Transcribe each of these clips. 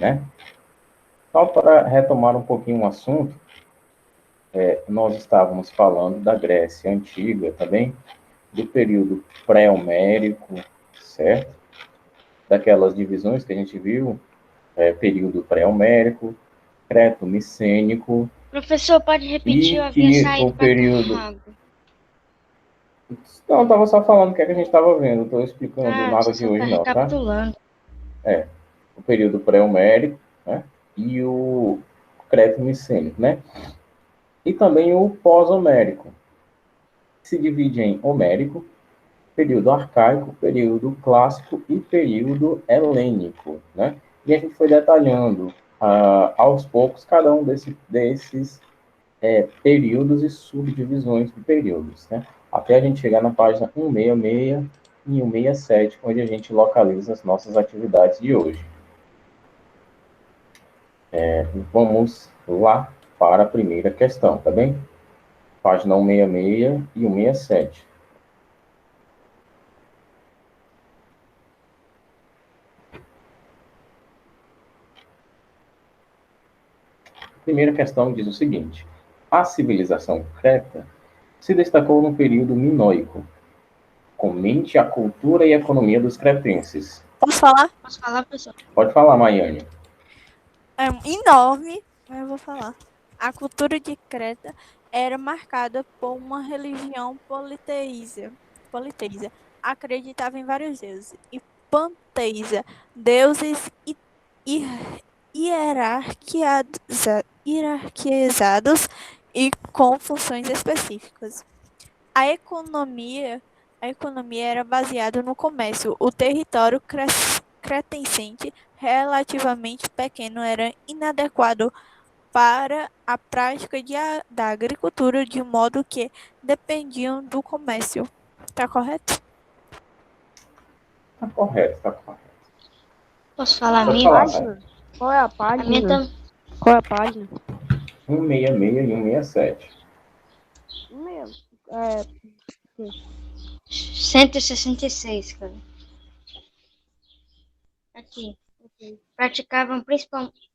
né? Só para retomar um pouquinho o assunto, nós estávamos falando da Grécia Antiga também, do período pré-homérico, certo? Daquelas divisões que a gente viu, período pré-homérico, creto-micênico, Professor, pode repetir? Eu e havia que o saído para período... tomar água. Não, eu estava só falando o que, é que a gente estava vendo, não estou explicando nada Você de só está hoje não, tá? recapitulando. O período pré-homérico, né? E o creto-micênico, né? E também o pós-homérico, que se divide em homérico, período arcaico, período clássico e período helênico, né? E a gente foi detalhando aos poucos cada um desses períodos e subdivisões de períodos, né? Até a gente chegar na página 166 e 167, onde a gente localiza as nossas atividades de hoje. Vamos lá para a primeira questão, tá bem? Página 166 e 167. Primeira questão diz o seguinte: a civilização creta se destacou no período minoico. Comente a cultura e a economia dos cretenses. Posso falar? Posso falar, professor? Pode falar, Maiane. É enorme, mas eu vou falar. A cultura de Creta era marcada por uma religião politeísa. Acreditava em vários deuses. E panteísa, deuses hi- hierarquizados e com funções específicas. A economia, a economia era baseada no comércio. O território cretense, relativamente pequeno, era inadequado para a prática da agricultura, de modo que dependiam do comércio. Tá correto? Tá correto, tá correto. Posso falar a Pode minha? falar, Página? Qual é a A minha página? também. Qual é a página? 166 e 167. Meu, 166, cara. Aqui. Praticavam principalmente.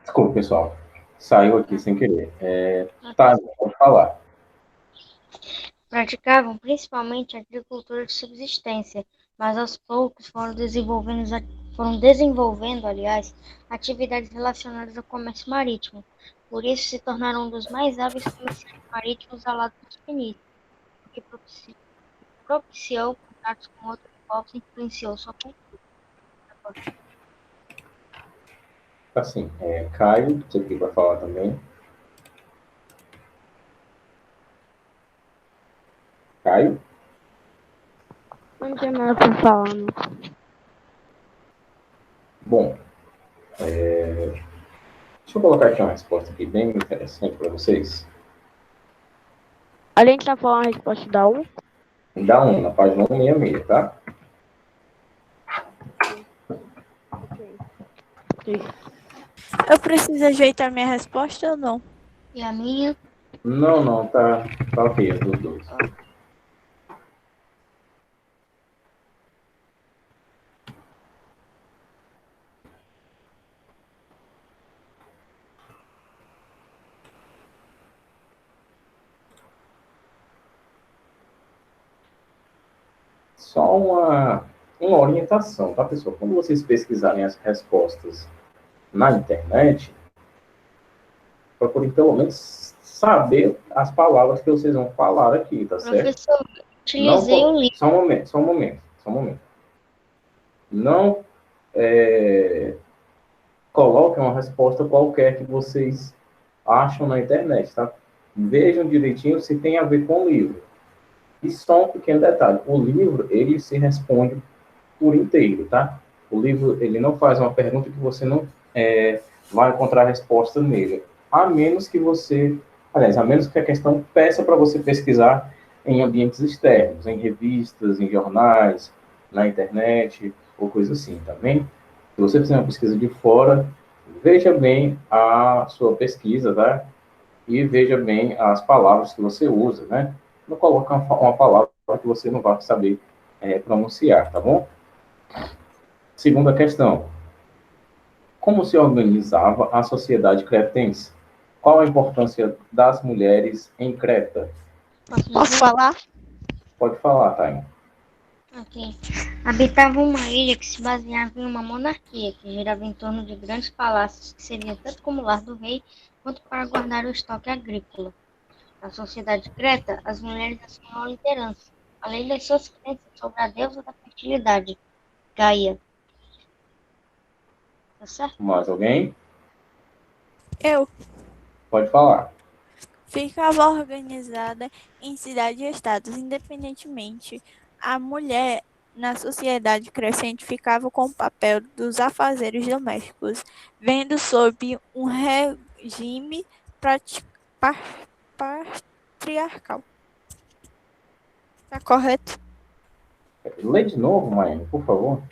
Desculpa, pessoal. Saiu aqui sem querer. Tá, pode falar. Praticavam principalmente agricultura de subsistência, mas aos poucos foram desenvolvendo, aliás, atividades relacionadas ao comércio marítimo. Por isso se tornaram um dos mais hábeis comerciantes marítimos ao lado dos fenícios, o que propiciou contatos com outros povos e influenciou sua cultura. Assim, Caio, você aqui vai falar também. Caio? não tinha nada pra falar, não. Bom, deixa eu colocar aqui uma resposta aqui bem interessante para vocês. A gente tá falando a resposta da 1? Dá na página 166, tá? Eu preciso ajeitar minha resposta ou não? E a minha? Não, tá ok, as duas. Só uma orientação, tá, pessoal? Quando vocês pesquisarem as respostas na internet, procurem pelo menos saber as palavras que vocês vão falar aqui, tá certo? Professor, utilizei o livro. Só um momento. Não coloquem uma resposta qualquer que vocês acham na internet, tá? Vejam direitinho se tem a ver com o livro. E só um pequeno detalhe, o livro, ele se responde por inteiro, tá? O livro, ele não faz uma pergunta que você não vai encontrar a resposta nele. A menos que a questão peça para você pesquisar em ambientes externos, em revistas, em jornais, na internet, ou coisa assim, tá bem? Se você fizer uma pesquisa de fora, veja bem a sua pesquisa, tá? E veja bem as palavras que você usa, né? Não coloque uma palavra que você não vai saber pronunciar, tá bom? Segunda questão. Como se organizava a sociedade cretense? Qual a importância das mulheres em Creta? Posso falar? Pode falar, Tainha. Ok. Habitava uma ilha que se baseava em uma monarquia, que girava em torno de grandes palácios que serviam tanto como lar do rei, quanto para guardar o estoque agrícola. Na sociedade de Creta, as mulheres assumiam a liderança, além das suas crenças sobre a deusa da fertilidade, Gaia. Tá certo? Mais alguém? Eu. Pode falar. Ficava organizada em cidades e estados, independentemente. A mulher, na sociedade crescente, ficava com o papel dos afazeres domésticos, vendo sob um regime patriarcal. Tá correto? Lê de novo, Maia, por favor.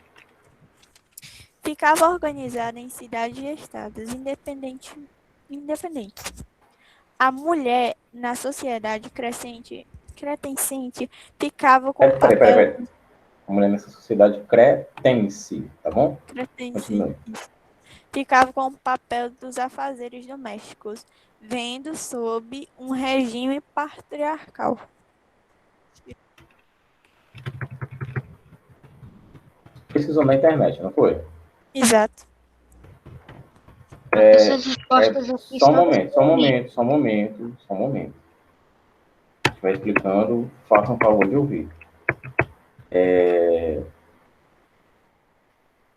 Ficava organizada em cidades e estados, independentes. A mulher, na sociedade crescente, ficava com o papel Peraí. A mulher nessa sociedade cretense, tá bom? cretense, Continue. ficava com o papel dos afazeres domésticos, vendo sob um regime patriarcal. Precisou na internet, não foi? Exato. Essas respostas aqui Só um são momento. A gente vai explicando, faça um favor de ouvir.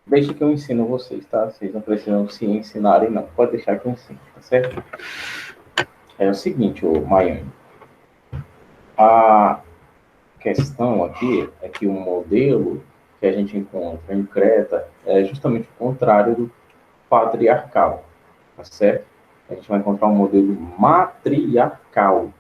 Deixe que eu ensino vocês, tá? Vocês não precisam se ensinarem, não. Pode deixar que eu ensino, tá certo? É o seguinte, Miami. A questão aqui é que o modelo que a gente encontra em Creta é justamente o contrário do patriarcal, tá certo? A gente vai encontrar um modelo matriarcal,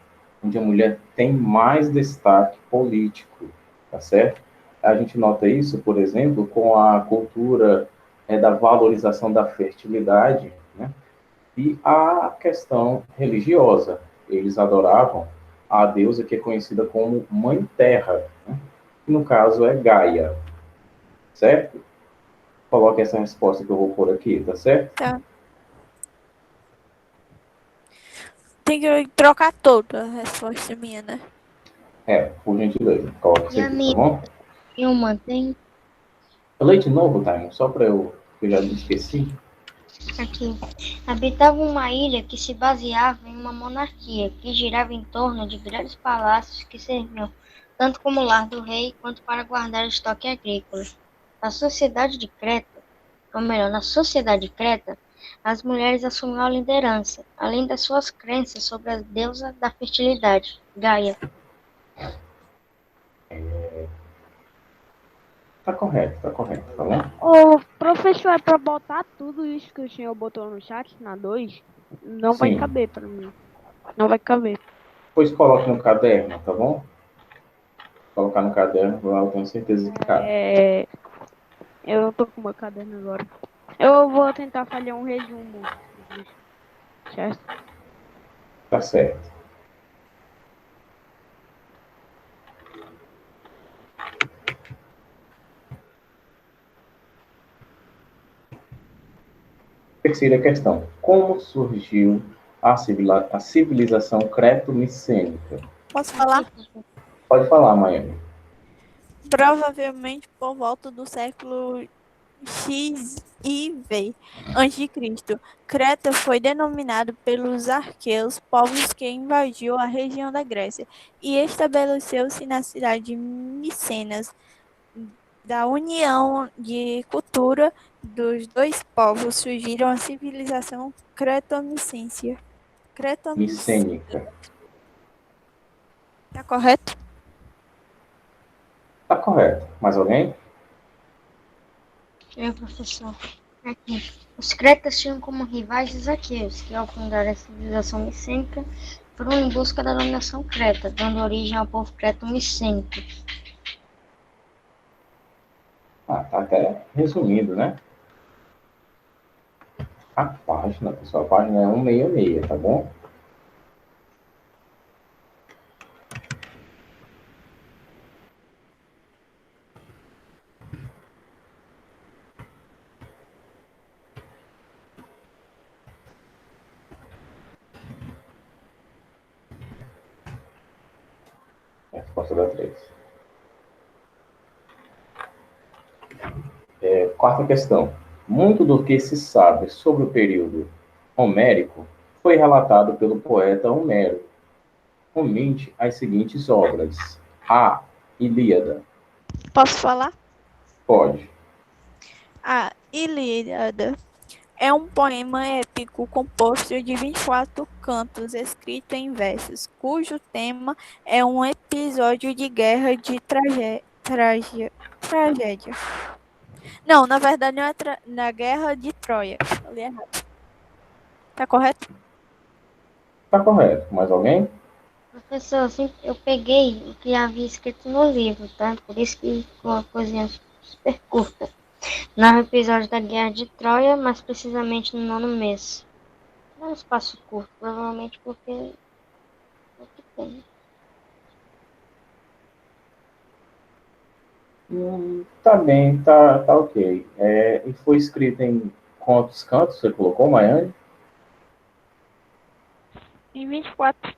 onde a mulher tem mais destaque político, tá certo? A gente nota isso, por exemplo, com a cultura da valorização da fertilidade, né? E a questão religiosa. Eles adoravam a deusa que é conhecida como Mãe Terra, né? Que no caso é Gaia, certo? Coloque essa resposta que eu vou pôr aqui, tá certo? Tá. Tem que trocar toda a resposta minha, né? Por gentileza. Coloque isso e a aqui, tá minha bom? eu mantenho Eu leio de novo, Taimo, só para que eu já me esqueci. aqui. Habitava uma ilha que se baseava em uma monarquia, que girava em torno de grandes palácios que serviam tanto como lar do rei, quanto para guardar o estoque agrícola. Na sociedade de Creta, ou melhor, na sociedade de Creta, as mulheres assumiam a liderança, além das suas crenças sobre a deusa da fertilidade, Gaia. Tá correto, tá bom? Ô, professor, é pra botar tudo isso que o senhor botou no chat, na 2? Não vai Sim. caber pra mim. Não vai caber. Pois coloque no caderno, tá bom? Colocar no caderno, eu tenho certeza que cabe. Eu não tô com o meu caderno agora. Eu vou tentar fazer um resumo disso, certo? Tá certo. Terceira questão. Como surgiu a civilização creto-micênica? Posso falar? Pode falar, Miami. Provavelmente por volta do século XIV a.C., Creta foi denominado pelos arqueus, povos que invadiu a região da Grécia, e estabeleceu-se na cidade de Micenas. Da união de cultura dos dois povos surgiram a civilização cretomicência. Micênica. Tá correto? Tá correto. Mais alguém? Professor. Aqui. Os cretas tinham como rivais os aqueus, que ao fundar a civilização micênica, foram em busca da dominação creta, dando origem ao povo creto-micênico. Tá até resumido, né? A página, pessoal, a página é 166, tá bom? Resposta da 3. Quarta questão. Muito do que se sabe sobre o período homérico foi relatado pelo poeta Homero. Comente as seguintes obras. A. Ilíada. Posso falar? Pode. A Ilíada é um poema épico composto de 24 cantos escrito em versos, cujo tema é um episódio de guerra de tragédia. Não, na verdade não é na Guerra de Troia. Falei errado. Tá correto? Tá correto. Mais alguém? Professor, assim, eu peguei o que havia escrito no livro, tá? Por isso que ficou uma coisinha super curta. Narra o episódio da Guerra de Troia, mais precisamente no 9º mês. Não é um espaço curto, provavelmente porque é o que tem. Tá bem, tá ok. E foi escrito em quantos cantos você colocou, Maiane? Em 24.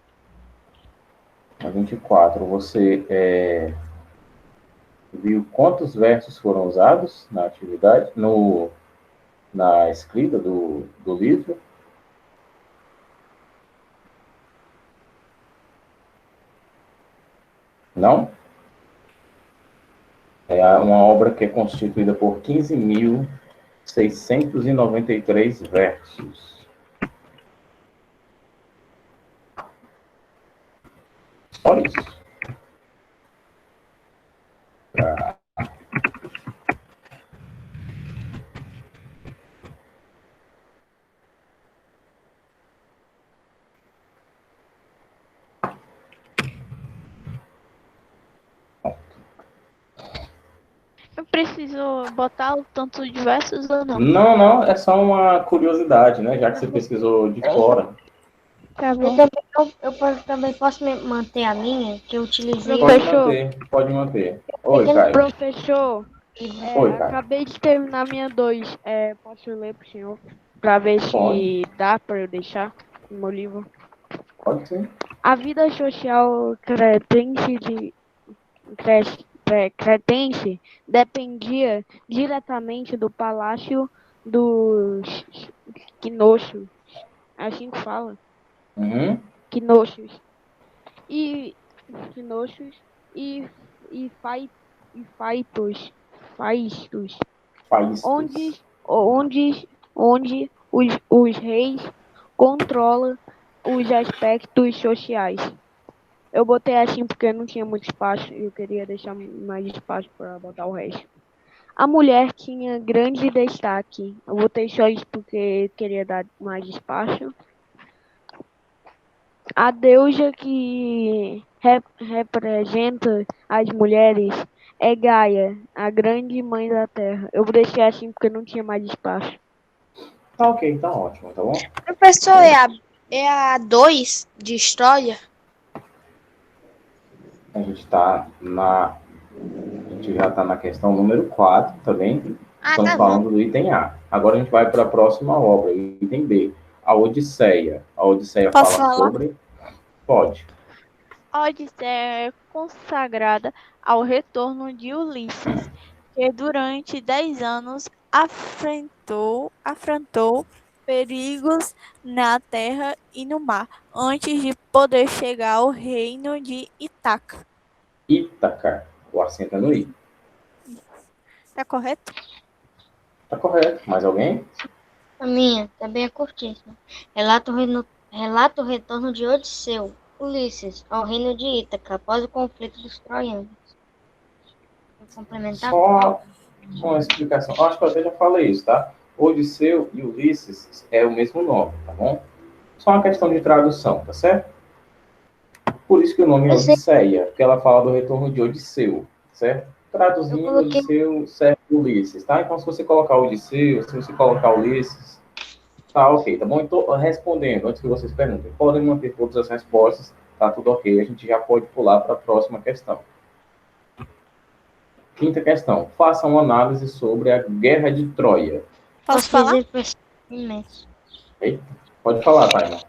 A 24. Você viu quantos versos foram usados na atividade, na escrita do livro? Não? É uma obra que é constituída por 15.693 versos. Só isso. Eu preciso botar o tanto de versos ou não? Não, é só uma curiosidade, né? Já que você pesquisou de fora. Tá bom. Eu também posso manter a minha, que eu utilizei. Pode manter. Oi, Pequeno Caio. Professor, Oi, Caio. acabei de terminar minha 2. Posso ler pro senhor? Pra ver se dá pra eu deixar no meu livro. Pode sim. A vida social cretense dependia diretamente do palácio dos quinoxos. Assim que fala. Uhum. Quinoxos. E quinoxos e faitos. Faistos. Faístos. Onde os reis controlam os aspectos sociais. Eu botei assim porque não tinha muito espaço e eu queria deixar mais espaço para botar o resto. A mulher tinha grande destaque. Eu botei só isso porque queria dar mais espaço. A deusa que representa as mulheres é Gaia, a grande mãe da Terra. Eu vou deixar assim porque não tinha mais espaço. Tá ok, tá ótimo, tá bom? Professor, é a 2 de história? A gente já está na questão número 4, tá bem? Estamos Tá falando bom. do item A. Agora a gente vai para a próxima obra, item B. A Odisseia. A Odisseia Posso fala falar? sobre... Pode. A Odisseia é consagrada ao retorno de Ulisses, que durante 10 anos afrontou perigos na terra e no mar, antes de poder chegar ao reino de Ítaca. Ítaca. O acento é no I. Tá correto? Tá correto. Mais alguém? A minha também é curtíssima. Relata o retorno de Odisseu, Ulisses, ao reino de Ítaca, após o conflito dos troianos. Vou complementar? Só uma explicação. Acho que eu até já falei isso, tá? Odisseu e Ulisses é o mesmo nome, tá bom? Só uma questão de tradução, tá certo? Por isso que o nome é Odisseia, porque ela fala do retorno de Odisseu, certo? Traduzindo, Odisseu serve Ulisses, tá? Então, se você colocar Odisseu, se você colocar Ulisses, tá ok, tá bom? Então, respondendo, antes que vocês perguntem, podem manter todas as respostas, tá tudo ok. A gente já pode pular para a próxima questão. Quinta questão. Faça uma análise sobre a Guerra de Troia. Posso falar? Imenso. Eita, pode falar, Tainá.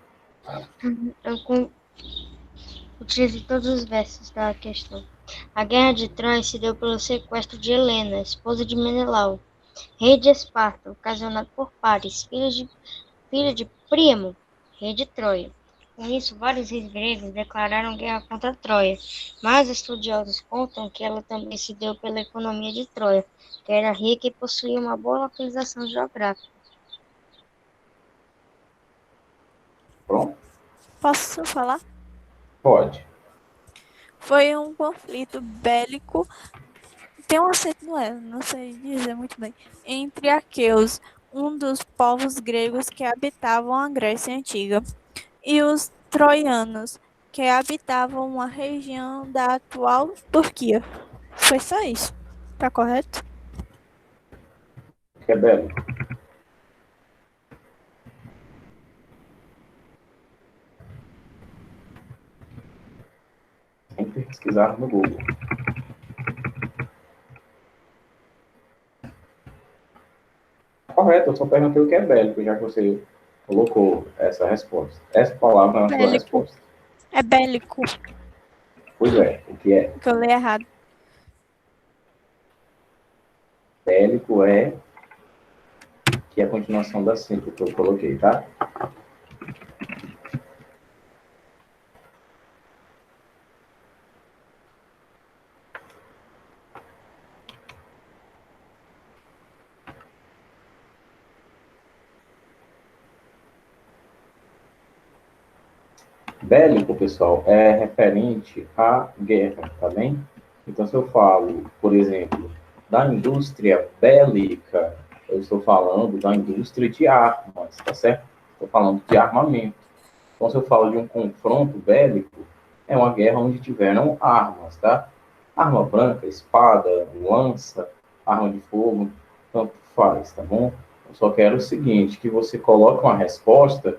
Utilize todos os versos da questão. A guerra de Troia se deu pelo sequestro de Helena, esposa de Menelau, rei de Esparta, ocasionado por Paris, filho de Príamo, rei de Troia. Com isso, vários reis gregos declararam guerra contra Troia, mas estudiosos contam que ela também se deu pela economia de Troia, que era rica e possuía uma boa localização geográfica. Pronto? Posso falar? Pode. Foi um conflito bélico, tem um acento no E, não sei dizer muito bem, entre aqueus, um dos povos gregos que habitavam a Grécia Antiga, e os troianos, que habitavam uma região da atual Turquia. Foi só isso. Tá correto? Que é belo. Sempre pesquisar no Google. Correto, eu só perguntei o que é bélico, já que você colocou essa resposta. Essa palavra na sua Bélico. resposta. É bélico, Pois é, o que é? que eu li errado. Bélico é que é a continuação da síntese que eu coloquei, tá? Bélico, pessoal, é referente à guerra, tá bem? Então, se eu falo, por exemplo, da indústria bélica, eu estou falando da indústria de armas, tá certo? Estou falando de armamento. Então, se eu falo de um confronto bélico, é uma guerra onde tiveram armas, tá? Arma branca, espada, lança, arma de fogo, tanto faz, tá bom? Eu só quero o seguinte, que você coloque uma resposta,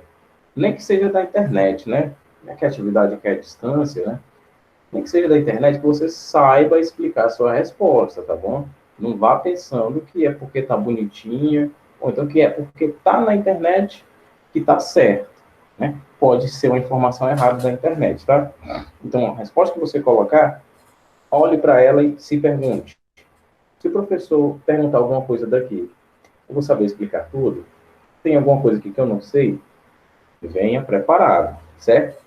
nem que seja da internet, né? Que a atividade aqui é à distância, né? Nem que seja da internet, que você saiba explicar a sua resposta, tá bom? Não vá pensando que é porque tá bonitinha, ou então que é porque tá na internet que tá certo, né? Pode ser uma informação errada da internet, tá? Então, a resposta que você colocar, olhe para ela e se pergunte. Se o professor perguntar alguma coisa daqui, eu vou saber explicar tudo? Tem alguma coisa aqui que eu não sei? Venha preparado, certo?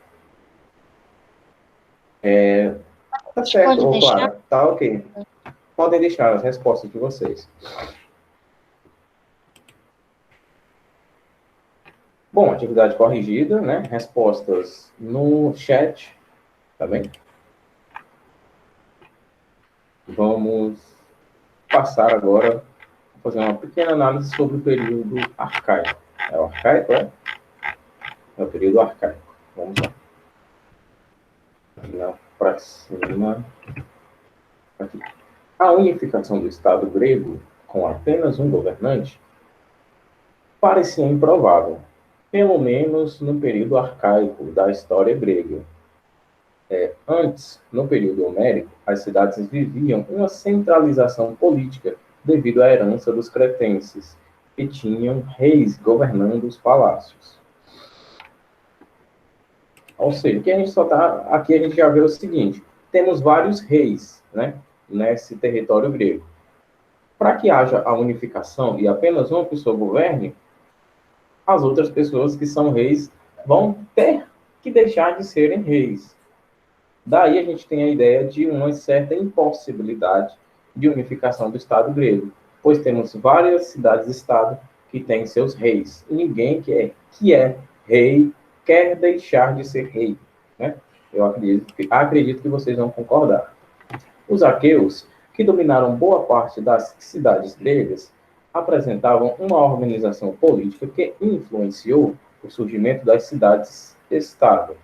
Tá certo, Pode ô deixar? Clara, tá ok. Podem deixar as respostas de vocês. Bom, atividade corrigida, né? Respostas no chat, tá bem? Vamos passar agora a fazer uma pequena análise sobre o período arcaico. É o arcaico, é? É o período arcaico. Vamos lá. Aqui para cima. Aqui. A unificação do Estado grego, com apenas um governante, parecia improvável, pelo menos no período arcaico da história grega. Antes, no período homérico, as cidades viviam uma centralização política devido à herança dos cretenses, que tinham reis governando os palácios. Ou seja, que a gente só tá aqui a gente já vê o seguinte: temos vários reis, né, nesse território grego. Para que haja a unificação e apenas uma pessoa governe, as outras pessoas que são reis vão ter que deixar de serem reis. Daí a gente tem a ideia de uma certa impossibilidade de unificação do Estado grego, pois temos várias cidades-estado que têm seus reis. E ninguém que é rei quer deixar de ser rei, né? Eu acredito que vocês vão concordar. Os aqueus, que dominaram boa parte das cidades gregas, apresentavam uma organização política que influenciou o surgimento das cidades-estado.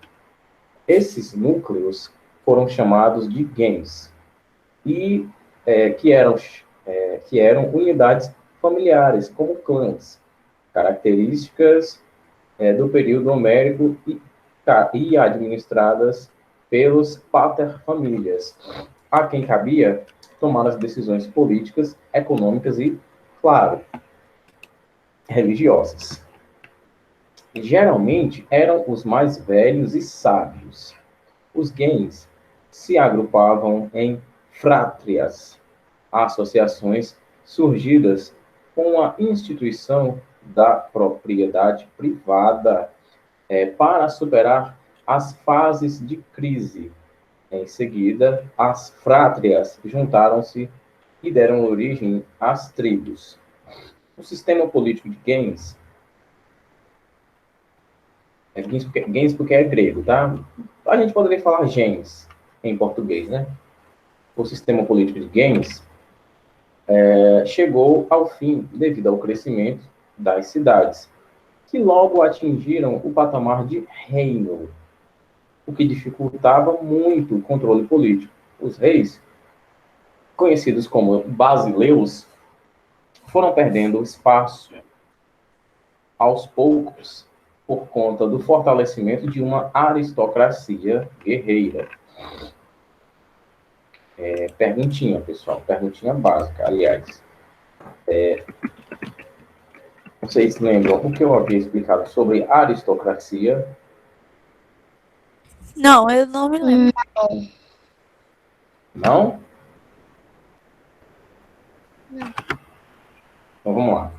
Esses núcleos foram chamados de gens, e que eram unidades familiares, como clãs, características do período homérico e administradas pelos paterfamílias, a quem cabia tomar as decisões políticas, econômicas e, claro, religiosas. Geralmente eram os mais velhos e sábios. Os gens se agrupavam em frátrias, associações surgidas com a instituição da propriedade privada para superar as fases de crise. Em seguida, as frátrias juntaram-se e deram origem às tribos. O sistema político de gens, gens porque é grego, tá? A gente poderia falar gens em português, né? O sistema político de gens chegou ao fim devido ao crescimento das cidades, que logo atingiram o patamar de reino, o que dificultava muito o controle político. Os reis, conhecidos como basileus, foram perdendo espaço aos poucos por conta do fortalecimento de uma aristocracia guerreira. Perguntinha, pessoal, perguntinha básica, aliás. Vocês lembram o que eu havia explicado sobre aristocracia? Não, eu não me lembro. Não? Então vamos lá.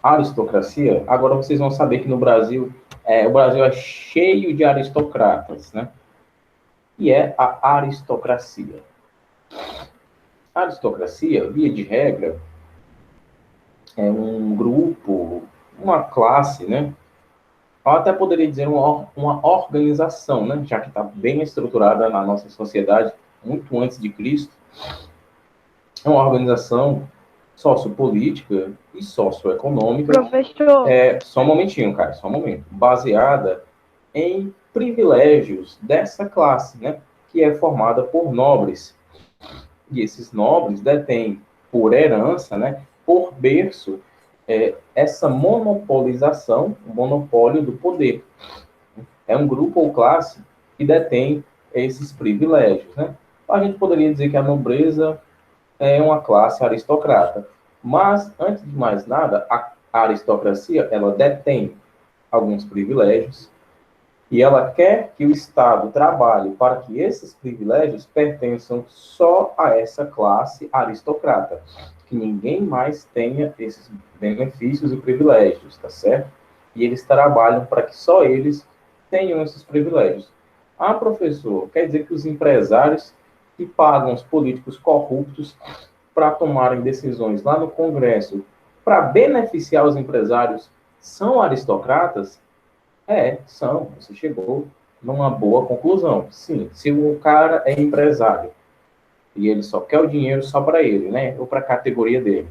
Aristocracia, agora vocês vão saber que no Brasil, o Brasil é cheio de aristocratas, né? E é a aristocracia. A aristocracia, via de regra, é um grupo, uma classe, né? Eu até poderia dizer uma organização, né? Já que está bem estruturada na nossa sociedade, muito antes de Cristo. É uma organização sociopolítica e socioeconômica. Professor, Só um momentinho, cara, só um momento. Baseada em privilégios dessa classe, né? Que é formada por nobres. E esses nobres detêm por herança, né? Por berço, essa monopolização, o monopólio do poder. É um grupo ou classe que detém esses privilégios, né? A gente poderia dizer que a nobreza é uma classe aristocrata. Mas, antes de mais nada, a aristocracia, ela detém alguns privilégios e ela quer que o Estado trabalhe para que esses privilégios pertençam só a essa classe aristocrata, que ninguém mais tenha esses benefícios e privilégios, tá certo? E eles trabalham para que só eles tenham esses privilégios. Ah, professor, quer dizer que os empresários que pagam os políticos corruptos para tomarem decisões lá no Congresso para beneficiar os empresários são aristocratas? São. Você chegou numa boa conclusão. Sim, se o cara é empresário e ele só quer o dinheiro só para ele, né? Ou para a categoria dele,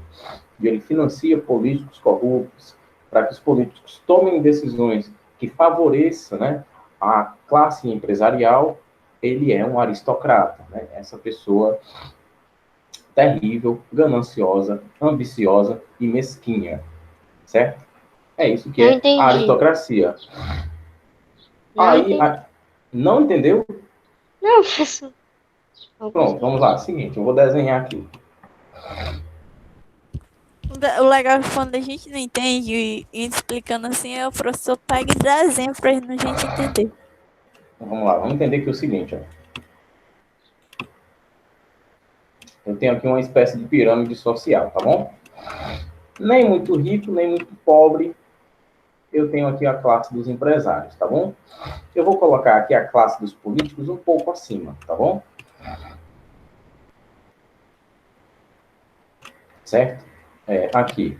e ele financia políticos corruptos para que os políticos tomem decisões que favoreçam, né, a classe empresarial, ele é um aristocrata, né? Essa pessoa terrível, gananciosa, ambiciosa e mesquinha, certo? É isso que Eu é entendi. aristocracia. Não Aí, entendi. não entendeu? Não, professor. Pronto, vamos lá. Seguinte, eu vou desenhar aqui. O legal é que quando a gente não entende e explicando assim, o professor pega e desenha pra gente entender. Então, vamos lá, vamos entender que é o seguinte, ó. Eu tenho aqui uma espécie de pirâmide social, tá bom? Nem muito rico, nem muito pobre. Eu tenho aqui a classe dos empresários, tá bom? Eu vou colocar aqui a classe dos políticos um pouco acima, tá bom? Certo? Aqui.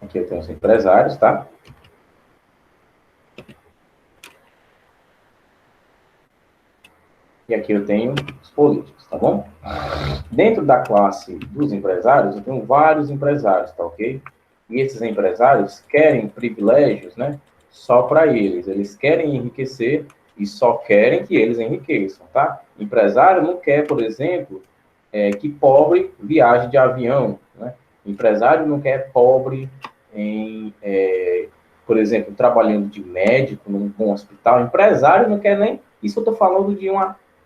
Aqui eu tenho os empresários, tá? E aqui eu tenho os políticos, tá bom? Dentro da classe dos empresários, eu tenho vários empresários, tá ok? E esses empresários querem privilégios, né? Só para eles. Eles querem enriquecer e só querem que eles enriqueçam, tá? Empresário não quer, por exemplo, que pobre viaje de avião, né? Empresário não quer pobre por exemplo, trabalhando de médico num bom hospital. Empresário não quer nem... Isso eu estou falando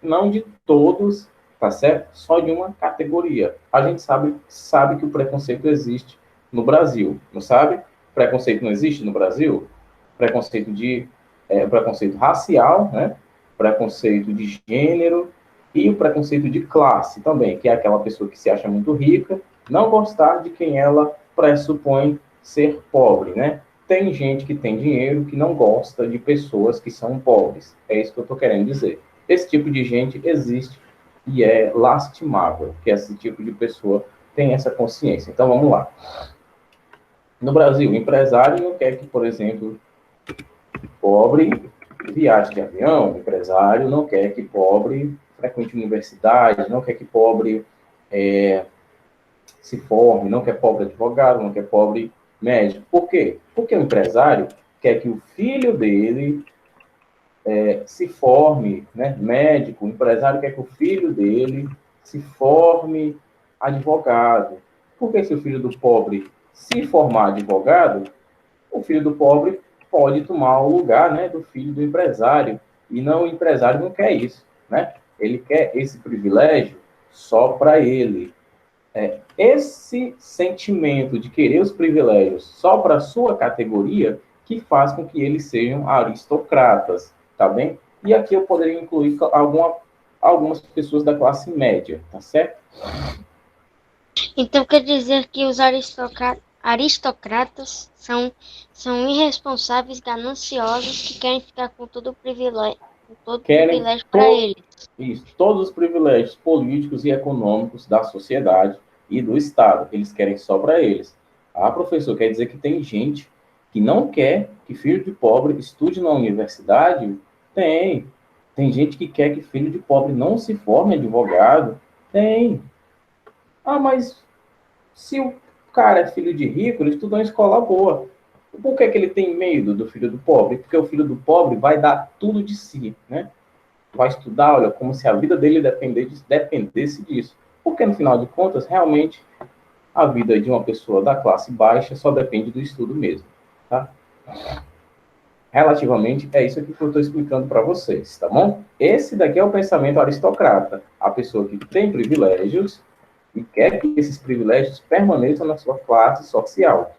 não de todos, tá certo? Só de uma categoria. A gente sabe que o preconceito existe no Brasil, não sabe? Preconceito não existe no Brasil? Preconceito racial, né? Preconceito de gênero e o preconceito de classe também, que é aquela pessoa que se acha muito rica, não gostar de quem ela pressupõe ser pobre, né? Tem gente que tem dinheiro que não gosta de pessoas que são pobres. É isso que eu estou querendo dizer. Esse tipo de gente existe e é lastimável que esse tipo de pessoa tenha essa consciência. Então, vamos lá. No Brasil, o empresário não quer que, por exemplo, pobre viaje de avião, o empresário não quer que pobre frequente universidade, não quer que pobre se forme, não quer pobre advogado, não quer pobre médico. Por quê? Porque o empresário quer que o filho dele se forme, né, médico, o empresário quer que o filho dele se forme advogado. Porque se o filho do pobre se formar advogado, o filho do pobre pode tomar o lugar, né, do filho do empresário. E não, o empresário não quer isso, né? Ele quer esse privilégio só para ele. Esse sentimento de querer os privilégios só para a sua categoria que faz com que eles sejam aristocratas, tá bem? E aqui eu poderia incluir algumas pessoas da classe média, tá certo? Então quer dizer que os aristocratas são irresponsáveis, gananciosos, que querem ficar com todo o privilégio para eles. Isso, todos os privilégios políticos e econômicos da sociedade e do Estado, eles querem só para eles. Ah, professor, quer dizer que tem gente que não quer que filho de pobre estude na universidade? Tem. Tem gente que quer que filho de pobre não se forme advogado? Tem. Ah, mas se o cara é filho de rico, ele estudou em escola boa. Por que ele tem medo do filho do pobre? Porque o filho do pobre vai dar tudo de si, né? Vai estudar, olha, como se a vida dele dependesse disso. Porque, no final de contas, realmente, a vida de uma pessoa da classe baixa só depende do estudo mesmo, tá? Relativamente, é isso aqui que eu estou explicando para vocês, tá bom? Esse daqui é o pensamento aristocrata. A pessoa que tem privilégios e quer que esses privilégios permaneçam na sua classe social.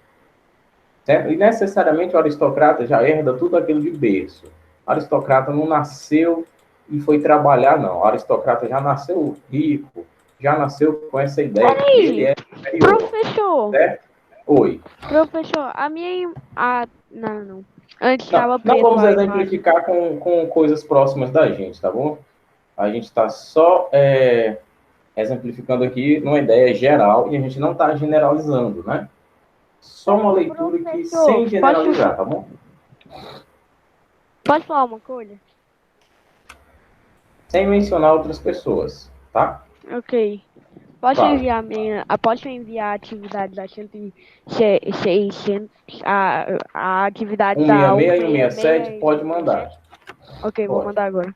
Certo? E necessariamente o aristocrata já herda tudo aquilo de berço. O aristocrata não nasceu e foi trabalhar, não. O aristocrata já nasceu rico, já nasceu com essa ideia de que ele é superior. Professor! Certo? Oi. Professor, a minha... Não. Antes Não, estava não preto vamos a imagem. exemplificar com coisas próximas da gente, tá bom? A gente está só exemplificando aqui numa ideia geral e a gente não está generalizando, né? Só uma leitura aqui sem generalizar, tá bom? Pode falar uma coisa? Sem mencionar outras pessoas, tá? Ok. Pode Fala. enviar a atividade da 600, a atividade da 166 e 167, pode mandar. Ok, vou mandar agora.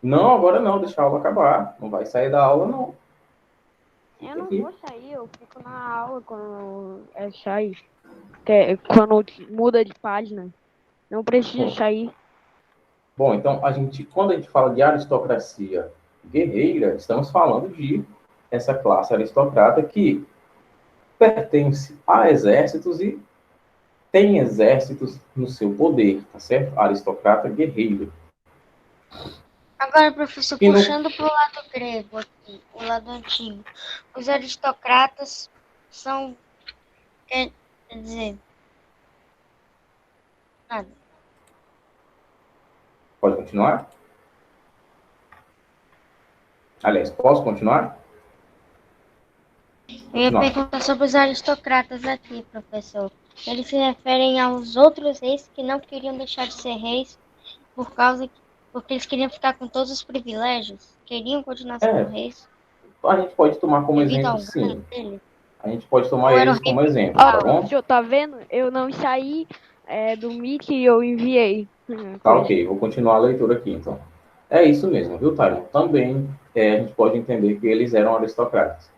Não, agora não, deixa a aula acabar. Não vai sair da aula, não. Eu não vou sair, eu fico na aula quando sair. Quando muda de página. Não preciso sair. Bom, então, quando a gente fala de aristocracia guerreira, estamos falando de essa classe aristocrata que pertence a exércitos e tem exércitos no seu poder, tá certo? Aristocrata guerreiro. Agora, professor, puxando para o lado grego aqui, o lado antigo, os aristocratas são, quer dizer, nada. Pode continuar? Aliás, posso continuar? Eu ia perguntar sobre os aristocratas aqui, professor. Eles se referem aos outros reis que não queriam deixar de ser reis porque eles queriam ficar com todos os privilégios, queriam continuar sendo reis. A gente pode tomar como exemplo, sim. A gente pode tomar eles como exemplo, tá bom? O senhor tá vendo? Eu não saí do Meet e eu enviei. Tá, ok. Vou continuar a leitura aqui, então. É isso mesmo, viu, Tyler? Também a gente pode entender que eles eram aristocratas.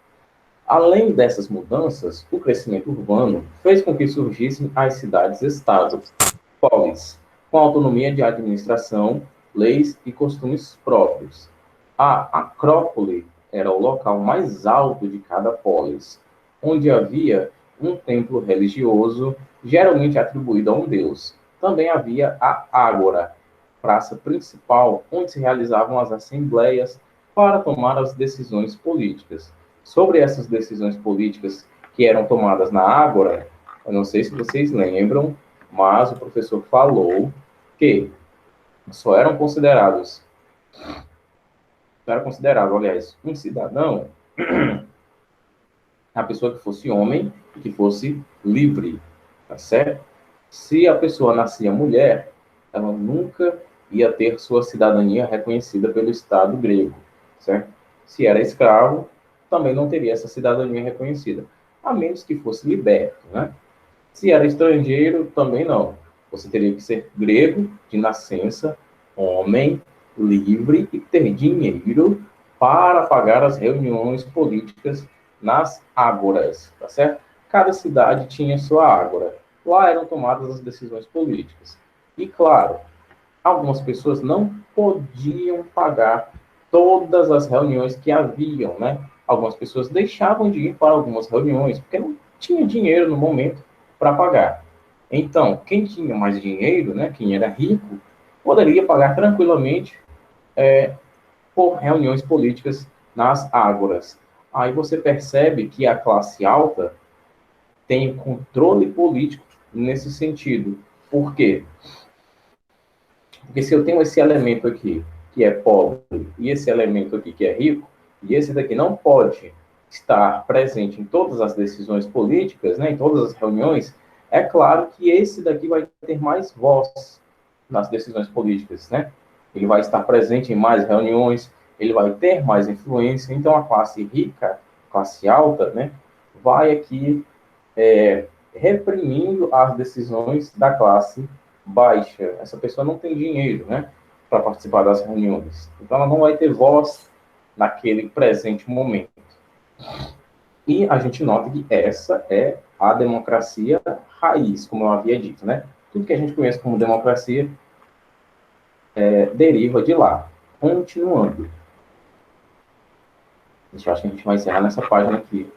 Além dessas mudanças, o crescimento urbano fez com que surgissem as cidades-estados, polis, com autonomia de administração, leis e costumes próprios. A Acrópole era o local mais alto de cada polis, onde havia um templo religioso geralmente atribuído a um deus. Também havia a ágora, praça principal, onde se realizavam as assembleias para tomar as decisões políticas. Sobre essas decisões políticas que eram tomadas na ágora, eu não sei se vocês lembram, mas o professor falou que só eram considerados, aliás, um cidadão, a pessoa que fosse homem e que fosse livre, tá certo? Se a pessoa nascia mulher, ela nunca ia ter sua cidadania reconhecida pelo Estado grego, certo? Se era escravo, também não teria essa cidadania reconhecida, a menos que fosse liberto, né? Se era estrangeiro, também não. Você teria que ser grego de nascença, homem, livre e ter dinheiro para pagar as reuniões políticas nas ágoras, tá certo? Cada cidade tinha sua ágora. Lá eram tomadas as decisões políticas. E, claro, algumas pessoas não podiam pagar todas as reuniões que haviam, né? Algumas pessoas deixavam de ir para algumas reuniões, porque não tinha dinheiro no momento para pagar. Então, quem tinha mais dinheiro, né, quem era rico, poderia pagar tranquilamente por reuniões políticas nas ágoras. Aí você percebe que a classe alta tem controle político nesse sentido. Por quê? Porque se eu tenho esse elemento aqui, que é pobre, e esse elemento aqui, que é rico, e esse daqui não pode estar presente em todas as decisões políticas, né, em todas as reuniões, é claro que esse daqui vai ter mais voz nas decisões políticas, né? Ele vai estar presente em mais reuniões, ele vai ter mais influência, então a classe rica, classe alta, né, vai aqui reprimindo as decisões da classe baixa. Essa pessoa não tem dinheiro, né, para participar das reuniões. Então, ela não vai ter voz naquele presente momento. E a gente nota que essa é a democracia raiz, como eu havia dito, né? Tudo que a gente conhece como democracia deriva de lá. Continuando. Eu acho que a gente vai encerrar nessa página aqui.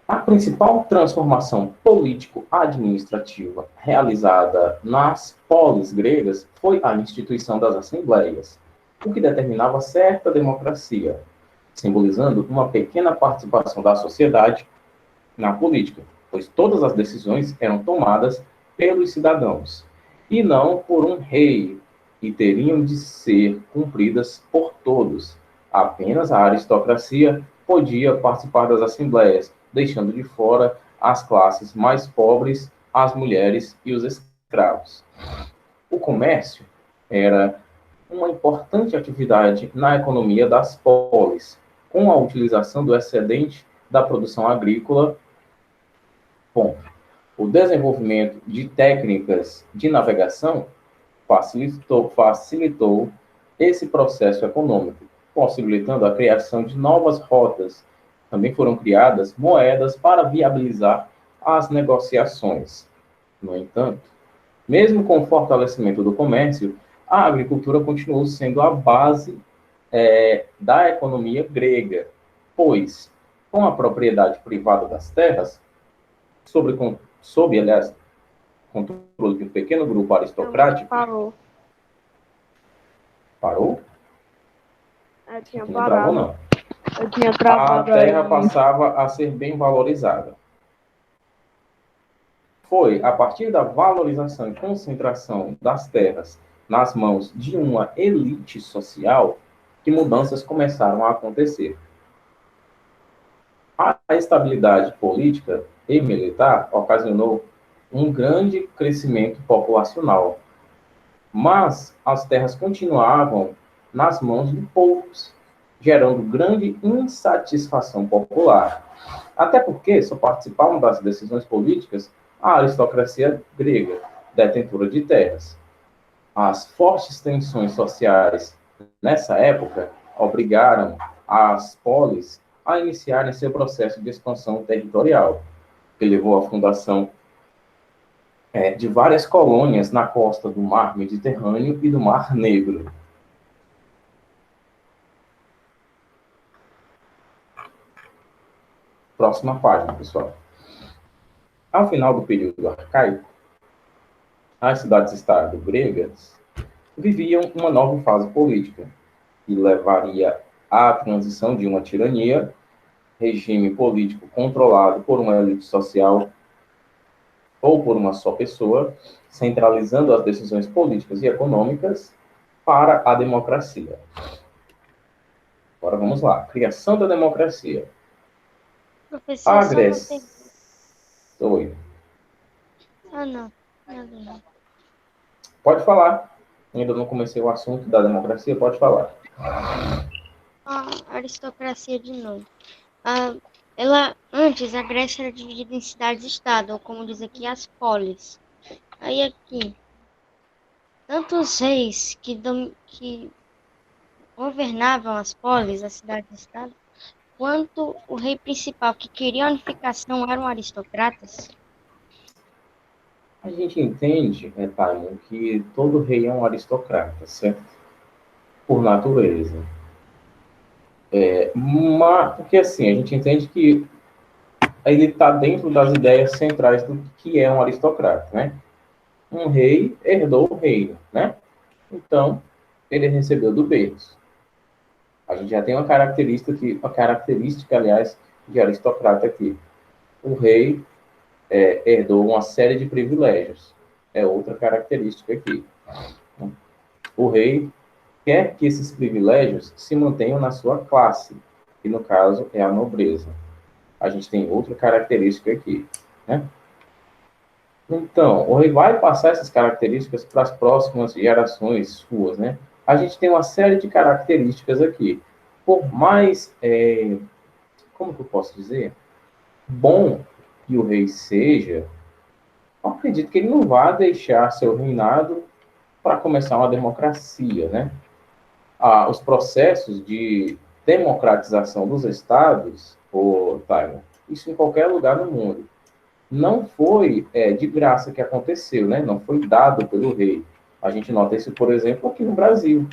A principal transformação político-administrativa realizada nas polis gregas foi a instituição das assembleias, o que determinava certa democracia, simbolizando uma pequena participação da sociedade na política, pois todas as decisões eram tomadas pelos cidadãos, e não por um rei, e teriam de ser cumpridas por todos. Apenas a aristocracia podia participar das assembleias, deixando de fora as classes mais pobres, as mulheres e os escravos. O comércio era uma importante atividade na economia das polis, com a utilização do excedente da produção agrícola. Bom, o desenvolvimento de técnicas de navegação facilitou esse processo econômico, possibilitando a criação de novas rotas. Também foram criadas moedas para viabilizar as negociações. No entanto, mesmo com o fortalecimento do comércio, a agricultura continuou sendo a base da economia grega, pois, com a propriedade privada das terras, aliás, controle de um pequeno grupo aristocrático. Parou? Eu tinha Não travou, não. Eu tinha travado A terra aí. passava a ser bem valorizada. Foi a partir da valorização e concentração das terras nas mãos de uma elite social que mudanças começaram a acontecer. A estabilidade política e militar ocasionou um grande crescimento populacional, mas as terras continuavam nas mãos de poucos, gerando grande insatisfação popular. Até porque só participavam das decisões políticas a aristocracia grega, detentora de terras. As fortes tensões sociais nessa época obrigaram as polis a iniciarem seu processo de expansão territorial, que levou à fundação de várias colônias na costa do Mar Mediterrâneo e do Mar Negro. Próxima página, pessoal. Ao final do período arcaico, as cidades-estado gregas viviam uma nova fase política, que levaria à transição de uma tirania, regime político controlado por uma elite social ou por uma só pessoa, centralizando as decisões políticas e econômicas, para a democracia. Agora vamos lá. Criação da democracia. Professor, A só não Grécia. tem. Oi. Ah, não. Nada não. Pode falar. Ainda não comecei o assunto da democracia, pode falar. A aristocracia de novo. Antes, a Grécia era dividida em cidades-estado, ou como diz aqui, as polis. Aí aqui, tanto os reis que governavam as polis, as cidades-estado, quanto o rei principal, que queria a unificação, eram aristocratas. A gente entende, Taimon, que todo rei é um aristocrata, certo? Por natureza. Mas, porque assim, a gente entende que ele está dentro das ideias centrais do que é um aristocrata, né? Um rei herdou o reino, né? Então, ele recebeu do berço. A gente já tem uma característica, aliás, de aristocrata aqui. O rei herdou uma série de privilégios. É outra característica aqui. O rei quer que esses privilégios se mantenham na sua classe, que no caso é a nobreza. A gente tem outra característica aqui, né? Então, o rei vai passar essas características para as próximas gerações suas, né? A gente tem uma série de características aqui. Por mais, como que eu posso dizer, bom que o rei seja, eu acredito que ele não vai deixar seu reinado para começar uma democracia, né? Os processos de democratização dos estados, isso em qualquer lugar no mundo, não foi de graça que aconteceu, né? Não foi dado pelo rei. A gente nota isso, por exemplo, aqui no Brasil.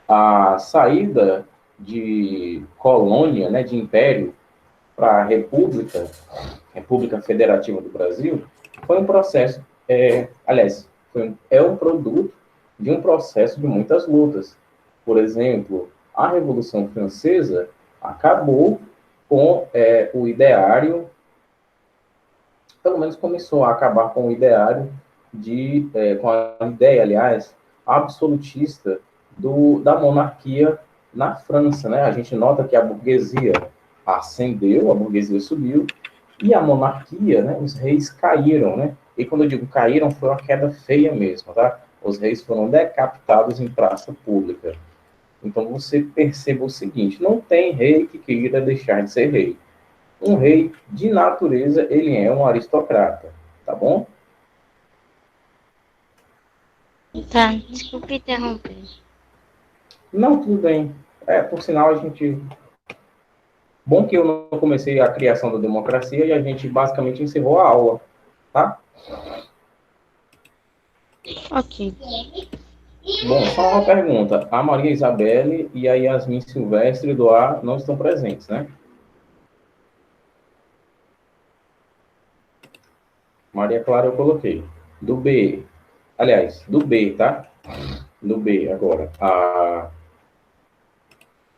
A saída de colônia, né, de império, para a República Federativa do Brasil, foi um processo, aliás, é um produto de um processo de muitas lutas. Por exemplo, a Revolução Francesa acabou com o ideário, pelo menos começou a acabar com o ideário com a ideia, aliás, absolutista da monarquia na França, né? A gente nota que a burguesia ascendeu, a burguesia subiu, e a monarquia, né? Os reis caíram, né? E quando eu digo caíram, foi uma queda feia mesmo, tá? Os reis foram decapitados em praça pública. Então você perceba o seguinte: não tem rei que queira deixar de ser rei. Um rei, de natureza, ele é um aristocrata, tá bom? Tá, desculpe interromper. Não, tudo bem. Por sinal, a gente... Bom que eu não comecei a criação da democracia e a gente basicamente encerrou a aula, tá? Ok. Bom, só uma pergunta. A Maria Isabelle e a Yasmin Silvestre do A não estão presentes, né? Maria Clara eu coloquei. Do B. Aliás, do B, tá? Do B agora. A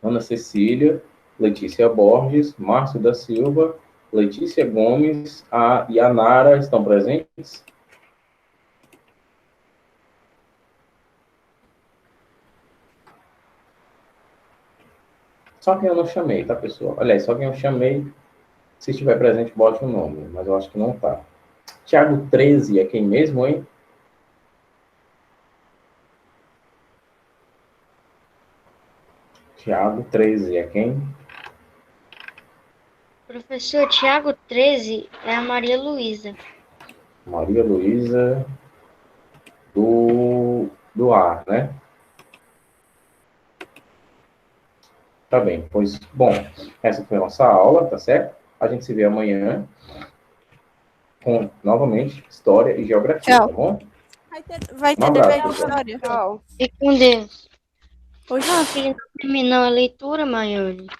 Ana Cecília, Letícia Borges, Márcio da Silva, Letícia Gomes e a Nara estão presentes? Só quem eu não chamei, tá, pessoal? Aliás, só quem eu chamei, se estiver presente, bote o nome, mas eu acho que não tá. Tiago 13 é quem mesmo, hein? Tiago 13 é quem? Professor, Tiago 13 é a Maria Luísa. Maria Luísa do A, né? Tá bem, pois, bom, essa foi a nossa aula, tá certo? A gente se vê amanhã com, novamente, História e Geografia, Tchau. tá bom? Vai ter Um dever abraço, de história? Tchau. Fique com Deus. Oxi. Não, filho, não terminou a leitura, Maiane.